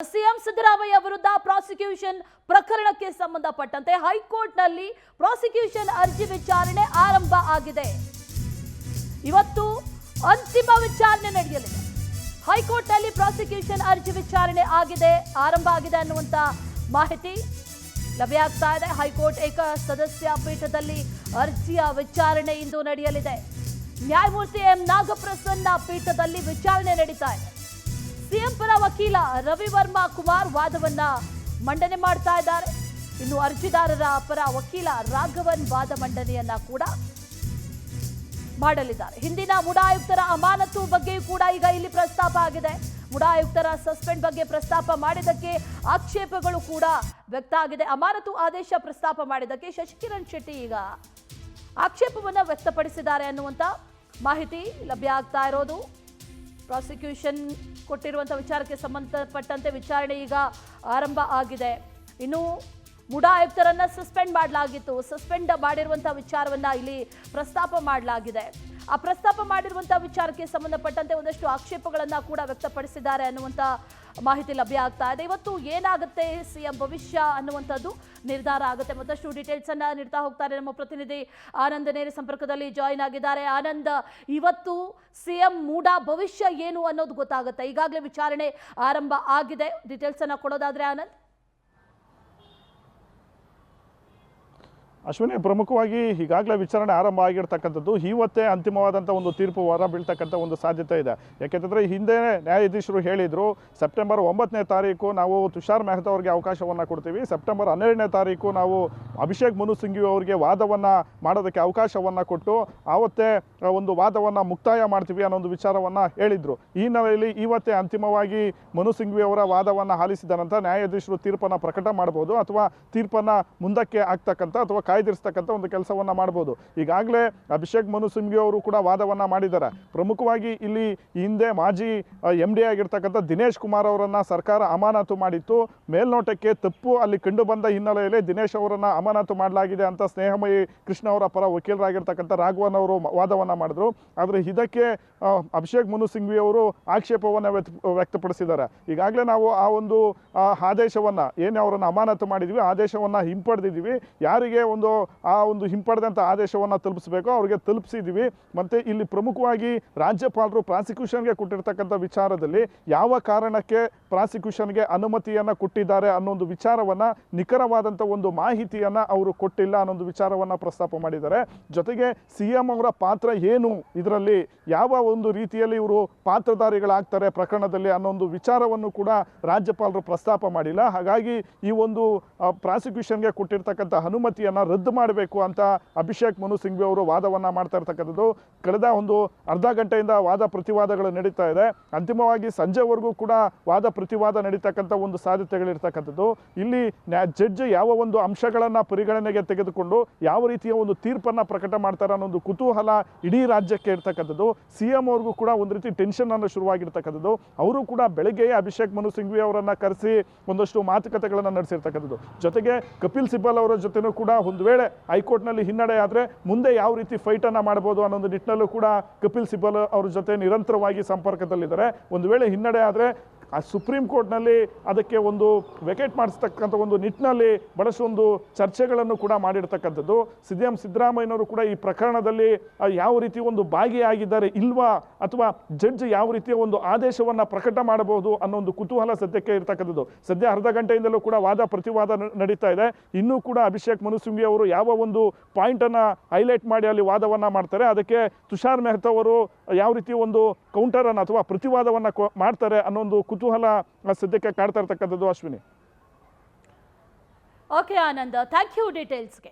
CM Siddaramaiah ವಿರುದ್ಧ prosecution ಪ್ರಕರಣಕ್ಕೆ ಸಂಬಂಧಪಟ್ಟಂತೆ ಹೈಕೋರ್ಟ್ನಲ್ಲಿ ಪ್ರಾಸಿಕ್ಯೂಷನ್ ಅರ್ಜಿ ವಿಚಾರಣೆ ಆರಂಭ ಆಗಿದೆ. ಇವತ್ತು ಅಂತಿಮ ವಿಚಾರಣೆ ನಡೆಯಲಿದೆ. ಹೈಕೋರ್ಟ್ನಲ್ಲಿ ಪ್ರಾಸಿಕ್ಯೂಷನ್ ಅರ್ಜಿ ವಿಚಾರಣೆ ಆರಂಭ ಆಗಿದೆ ಅನ್ನುವಂತ ಮಾಹಿತಿ ಲಭ್ಯ ಆಗ್ತಾ ಇದೆ. ಹೈಕೋರ್ಟ್ ಏಕ ಸದಸ್ಯ ಪೀಠದಲ್ಲಿ ಅರ್ಜಿಯ ವಿಚಾರಣೆ ಇಂದು ನಡೆಯಲಿದೆ. ನ್ಯಾಯಮೂರ್ತಿ ಎಂ ನಾಗಪ್ರಸನ್ನ ಪೀಠದಲ್ಲಿ ವಿಚಾರಣೆ ನಡೀತಾ ಇದೆ. ಸಿಎಂ ಪರ ವಕೀಲ ರವಿವರ್ಮಾ ಕುಮಾರ್ ವಾದವನ್ನ ಮಂಡನೆ ಮಾಡ್ತಾ ಇದ್ದಾರೆ. ಇನ್ನು ಅರ್ಜಿದಾರರ ಪರ ವಕೀಲ ರಾಘವನ್ ವಾದ ಮಂಡನೆಯನ್ನ ಕೂಡ ಮಾಡಲಿದ್ದಾರೆ. ಹಿಂದಿನ ಮುಡಾ ಆಯುಕ್ತರ ಅಮಾನತು ಬಗ್ಗೆಯೂ ಕೂಡ ಈಗ ಇಲ್ಲಿ ಪ್ರಸ್ತಾಪ ಆಗಿದೆ. ಮುಡಾ ಆಯುಕ್ತರ ಸಸ್ಪೆಂಡ್ ಬಗ್ಗೆ ಪ್ರಸ್ತಾಪ ಮಾಡಿದ್ದಕ್ಕೆ ಆಕ್ಷೇಪಗಳು ಕೂಡ ವ್ಯಕ್ತ ಆಗಿದೆ. ಅಮಾನತು ಆದೇಶ ಪ್ರಸ್ತಾಪ ಮಾಡಿದ್ದಕ್ಕೆ ಶಶಿಕಿರಣ್ ಶೆಟ್ಟಿ ಈಗ ಆಕ್ಷೇಪವನ್ನ ವ್ಯಕ್ತಪಡಿಸಿದ್ದಾರೆ ಅನ್ನುವಂತ ಮಾಹಿತಿ ಲಭ್ಯ ಆಗ್ತಾ ಇರೋದು. ಪ್ರಾಸಿಕ್ಯೂಷನ್ ಕೊಟ್ಟಿರುವಂಥ ವಿಚಾರಕ್ಕೆ ಸಂಬಂಧಪಟ್ಟಂತೆ ವಿಚಾರಣೆ ಈಗ ಆರಂಭ ಆಗಿದೆ. ಇನ್ನು ಮುಡಾ ಆಯುಕ್ತರನ್ನ ಸಸ್ಪೆಂಡ್ ಮಾಡಲಾಗಿತ್ತು. ಸಸ್ಪೆಂಡ್ ಮಾಡಿರುವಂಥ ವಿಚಾರವನ್ನ ಇಲ್ಲಿ ಪ್ರಸ್ತಾಪ ಮಾಡಲಾಗಿದೆ. ಆ ಪ್ರಸ್ತಾಪ ಮಾಡಿರುವಂಥ ವಿಚಾರಕ್ಕೆ ಸಂಬಂಧಪಟ್ಟಂತೆ ಒಂದಷ್ಟು ಆಕ್ಷೇಪಗಳನ್ನ ಕೂಡ ವ್ಯಕ್ತಪಡಿಸಿದ್ದಾರೆ ಅನ್ನುವಂಥ ಮಾಹಿತಿ ಲಭ್ಯ ಆಗ್ತಾ ಇದೆ. ಇವತ್ತು ಏನಾಗುತ್ತೆ ಸಿಎಂ ಭವಿಷ್ಯ ಅನ್ನುವಂಥದ್ದು ನಿರ್ಧಾರ ಆಗುತ್ತೆ. ಮತ್ತಷ್ಟು ಡೀಟೇಲ್ಸ್ ಅನ್ನ ನೀಡ್ತಾ ಹೋಗ್ತಾರೆ ನಮ್ಮ ಪ್ರತಿನಿಧಿ ಆನಂದ್ ನೇರ ಸಂಪರ್ಕದಲ್ಲಿ ಜಾಯಿನ್ ಆಗಿದ್ದಾರೆ. ಆನಂದ್, ಇವತ್ತು ಸಿಎಂ ಮೂಡಾ ಭವಿಷ್ಯ ಏನು ಅನ್ನೋದು ಗೊತ್ತಾಗುತ್ತೆ. ಈಗಾಗಲೇ ವಿಚಾರಣೆ ಆರಂಭ ಆಗಿದೆ. ಡೀಟೇಲ್ಸ್ ಅನ್ನ ಕೊಡೋದಾದ್ರೆ ಆನಂದ್. ಅಶ್ವಿನಿ, ಪ್ರಮುಖವಾಗಿ ಈಗಾಗಲೇ ವಿಚಾರಣೆ ಆರಂಭ ಆಗಿರ್ತಕ್ಕಂಥದ್ದು. ಇವತ್ತೇ ಅಂತಿಮವಾದಂಥ ಒಂದು ತೀರ್ಪು ಹೊರ ಬೀಳ್ತಕ್ಕಂಥ ಒಂದು ಸಾಧ್ಯತೆ ಇದೆ. ಯಾಕೆಂತಂದರೆ ಹಿಂದೆ ನ್ಯಾಯಾಧೀಶರು ಹೇಳಿದರು, ಸೆಪ್ಟೆಂಬರ್ 9ನೇ ತಾರೀಕು ನಾವು ತುಷಾರ್ ಮೆಹ್ತಾ ಅವರಿಗೆ ಅವಕಾಶವನ್ನು ಕೊಡ್ತೀವಿ, ಸೆಪ್ಟೆಂಬರ್ 12ನೇ ತಾರೀಕು ನಾವು ಅಭಿಷೇಕ್ ಮನು ಸಿಂಘವಿ ಅವರಿಗೆ ವಾದವನ್ನು ಮಾಡೋದಕ್ಕೆ ಅವಕಾಶವನ್ನು ಕೊಟ್ಟು ಆವತ್ತೇ ಒಂದು ವಾದವನ್ನು ಮುಕ್ತಾಯ ಮಾಡ್ತೀವಿ ಅನ್ನೋ ಒಂದು ವಿಚಾರವನ್ನು ಹೇಳಿದರು. ಈ ಹಿನ್ನೆಲೆಯಲ್ಲಿ ಇವತ್ತೇ ಅಂತಿಮವಾಗಿ ಮನು ಸಿಂಘವಿ ಅವರ ವಾದವನ್ನು ಆಲಿಸಿದ ನಂತರ ನ್ಯಾಯಾಧೀಶರು ತೀರ್ಪನ್ನು ಪ್ರಕಟ ಮಾಡ್ಬೋದು ಅಥವಾ ತೀರ್ಪನ್ನು ಮುಂದಕ್ಕೆ ಆಗ್ತಕ್ಕಂಥ ಅಥವಾ ಕಾಯ್ದಿರಿಸ್ತಕ್ಕಂಥ ಒಂದು ಕೆಲಸವನ್ನು ಮಾಡ್ಬೋದು. ಈಗಾಗಲೇ ಅಭಿಷೇಕ್ ಮನು ಸಿಂಘವಿ ಅವರು ಕೂಡ ವಾದವನ್ನು ಮಾಡಿದ್ದಾರೆ. ಪ್ರಮುಖವಾಗಿ ಇಲ್ಲಿ ಹಿಂದೆ ಮಾಜಿ MD ಆಗಿರ್ತಕ್ಕಂಥ ದಿನೇಶ್ ಕುಮಾರ್ ಅವರನ್ನು ಸರ್ಕಾರ ಅಮಾನತು ಮಾಡಿತ್ತು. ಮೇಲ್ನೋಟಕ್ಕೆ ತಪ್ಪು ಅಲ್ಲಿ ಕಂಡು ಬಂದ ಹಿನ್ನೆಲೆಯಲ್ಲಿ ದಿನೇಶ್ ಅವರನ್ನು ಅಮಾನತು ಮಾಡಲಾಗಿದೆ ಅಂತ ಸ್ನೇಹಮಯಿ ಕೃಷ್ಣ ಅವರ ಪರ ವಕೀಲರಾಗಿರ್ತಕ್ಕಂಥ ರಾಘವನ್ ಅವರು ವಾದವನ್ನು ಮಾಡಿದ್ರು. ಆದರೆ ಇದಕ್ಕೆ ಅಭಿಷೇಕ್ ಮನು ಸಿಂಘವಿ ಅವರು ಆಕ್ಷೇಪವನ್ನು ವ್ಯಕ್ತಪಡಿಸಿದ್ದಾರೆ. ಈಗಾಗಲೇ ನಾವು ಆ ಒಂದು ಆದೇಶವನ್ನು ಏನು ಅವರನ್ನು ಅಮಾನತು ಮಾಡಿದ್ವಿ, ಆದೇಶವನ್ನು ಹಿಂಪಡೆದಿದ್ದೀವಿ. ಯಾರಿಗೆ ಆ ಒಂದು ಹಿಂಪಡೆದಂಥ ಆದೇಶವನ್ನು ತಲುಪಿಸಬೇಕು ಅವರಿಗೆ ತಲುಪಿಸಿದ್ದೀವಿ. ಮತ್ತು ಇಲ್ಲಿ ಪ್ರಮುಖವಾಗಿ ರಾಜ್ಯಪಾಲರು ಪ್ರಾಸಿಕ್ಯೂಷನ್ಗೆ ಕೊಟ್ಟಿರ್ತಕ್ಕಂಥ ವಿಚಾರದಲ್ಲಿ ಯಾವ ಕಾರಣಕ್ಕೆ ಪ್ರಾಸಿಕ್ಯೂಷನ್ಗೆ ಅನುಮತಿಯನ್ನು ಕೊಟ್ಟಿದ್ದಾರೆ ಅನ್ನೊಂದು ವಿಚಾರವನ್ನು ನಿಖರವಾದಂಥ ಒಂದು ಮಾಹಿತಿಯನ್ನು ಅವರು ಕೊಟ್ಟಿಲ್ಲ ಅನ್ನೊಂದು ವಿಚಾರವನ್ನು ಪ್ರಸ್ತಾಪ ಮಾಡಿದ್ದಾರೆ. ಜೊತೆಗೆ CM ಅವರ ಪಾತ್ರ ಏನು, ಇದರಲ್ಲಿ ಯಾವ ಒಂದು ರೀತಿಯಲ್ಲಿ ಇವರು ಪಾತ್ರಧಾರಿಗಳಾಗ್ತಾರೆ ಪ್ರಕರಣದಲ್ಲಿ ಅನ್ನೊಂದು ವಿಚಾರವನ್ನು ಕೂಡ ರಾಜ್ಯಪಾಲರು ಪ್ರಸ್ತಾಪ ಮಾಡಿಲ್ಲ. ಹಾಗಾಗಿ ಈ ಒಂದು ಪ್ರಾಸಿಕ್ಯೂಷನ್ಗೆ ಕೊಟ್ಟಿರ್ತಕ್ಕಂಥ ಅನುಮತಿಯನ್ನು ರದ್ದು ಮಾಡಬೇಕು ಅಂತ ಅಭಿಷೇಕ್ ಮನು ಸಿಂಘವಿ ಅವರು ವಾದವನ್ನು ಮಾಡ್ತಾ ಇರ್ತಕ್ಕಂಥದ್ದು. ಕಳೆದ ಒಂದು ಅರ್ಧ ಗಂಟೆಯಿಂದ ವಾದ ಪ್ರತಿವಾದಗಳು ನಡೀತಾ ಇದೆ. ಅಂತಿಮವಾಗಿ ಸಂಜೆವರೆಗೂ ಕೂಡ ವಾದ ಪ್ರತಿವಾದ ನಡೀತಕ್ಕಂಥ ಒಂದು ಸಾಧ್ಯತೆಗಳಿರ್ತಕ್ಕಂಥದ್ದು. ಇಲ್ಲಿ ಜಡ್ಜ್ ಯಾವ ಒಂದು ಅಂಶಗಳನ್ನು ಪರಿಗಣನೆಗೆ ತೆಗೆದುಕೊಂಡು ಯಾವ ರೀತಿಯ ಒಂದು ತೀರ್ಪನ್ನು ಪ್ರಕಟ ಮಾಡ್ತಾರೆ ಅನ್ನೋ ಒಂದು ಕುತೂಹಲ ಇಡೀ ರಾಜ್ಯಕ್ಕೆ ಇರ್ತಕ್ಕಂಥದ್ದು. CM ಅವ್ರಿಗೂ ಕೂಡ ಒಂದು ರೀತಿ ಟೆನ್ಷನ್ ಅನ್ನು ಶುರುವಾಗಿರ್ತಕ್ಕಂಥದ್ದು. ಅವರು ಕೂಡ ಬೆಳಗ್ಗೆಯೇ ಅಭಿಷೇಕ್ ಮನು ಸಿಂಘವಿ ಅವರನ್ನು ಕರೆಸಿ ಒಂದಷ್ಟು ಮಾತುಕತೆಗಳನ್ನು ನಡೆಸಿರ್ತಕ್ಕಂಥದ್ದು. ಜೊತೆಗೆ ಕಪಿಲ್ ಸಿಬಲ್ ಅವರ ಜೊತೆನೂ ಕೂಡ ಒಂದು ವೇಳೆ ಹೈಕೋರ್ಟ್ನಲ್ಲಿ ಹಿನ್ನಡೆ ಆದರೆ ಮುಂದೆ ಯಾವ ರೀತಿ ಫೈಟನ್ನು ಮಾಡ್ಬೋದು ಅನ್ನೋ ನಿಟ್ಟಿನಲ್ಲೂ ಕೂಡ ಕಪಿಲ್ ಸಿಬಲ್ ಅವ್ರ ಜೊತೆ ನಿರಂತರವಾಗಿ ಸಂಪರ್ಕದಲ್ಲಿದ್ದಾರೆ. ಒಂದು ವೇಳೆ ಹಿನ್ನಡೆ ಆದರೆ ಆ ಸುಪ್ರೀಂ ಕೋರ್ಟ್ನಲ್ಲಿ ಅದಕ್ಕೆ ಒಂದು ವೆಕೇಟ್ ಮಾಡಿಸ್ತಕ್ಕಂಥ ಒಂದು ನಿಟ್ಟಿನಲ್ಲಿ ಬಹಳಷ್ಟು ಒಂದು ಚರ್ಚೆಗಳನ್ನು ಕೂಡ ಮಾಡಿರ್ತಕ್ಕಂಥದ್ದು. CM ಸಿದ್ದರಾಮಯ್ಯನವರು ಕೂಡ ಈ ಪ್ರಕರಣದಲ್ಲಿ ಯಾವ ರೀತಿ ಒಂದು ಭಾಗಿಯಾಗಿದ್ದಾರೆ ಇಲ್ವಾ ಅಥವಾ ಜಡ್ಜ್ ಯಾವ ರೀತಿಯ ಒಂದು ಆದೇಶವನ್ನು ಪ್ರಕಟ ಮಾಡಬಹುದು ಅನ್ನೋ ಒಂದು ಕುತೂಹಲ ಸದ್ಯಕ್ಕೆ ಇರ್ತಕ್ಕಂಥದ್ದು. ಸದ್ಯ ಅರ್ಧ ಗಂಟೆಯಿಂದಲೂ ಕೂಡ ವಾದ ಪ್ರತಿವಾದ ನಡೀತಾ ಇದೆ. ಇನ್ನೂ ಕೂಡ ಅಭಿಷೇಕ್ ಮನು ಸಿಂಘವಿ ಅವರು ಯಾವ ಒಂದು ಪಾಯಿಂಟನ್ನು ಹೈಲೈಟ್ ಮಾಡಿ ಅಲ್ಲಿ ವಾದವನ್ನು ಮಾಡ್ತಾರೆ, ಅದಕ್ಕೆ ತುಷಾರ್ ಮೆಹ್ತಾ ಅವರು ಯಾವ ರೀತಿ ಒಂದು ಕೌಂಟರನ್ನು ಅಥವಾ ಪ್ರತಿವಾದವನ್ನು ಮಾಡ್ತಾರೆ ಅನ್ನೋ ಒಂದು ಕುತೂಹಲ ಸದ್ಯಕ್ಕೆ ಕಾಡ್ತಾ ಇರ್ತಕ್ಕಂಥದ್ದು. Ashwini. Okay Anand, thank you ಡೀಟೇಲ್ಸ್ಗೆ.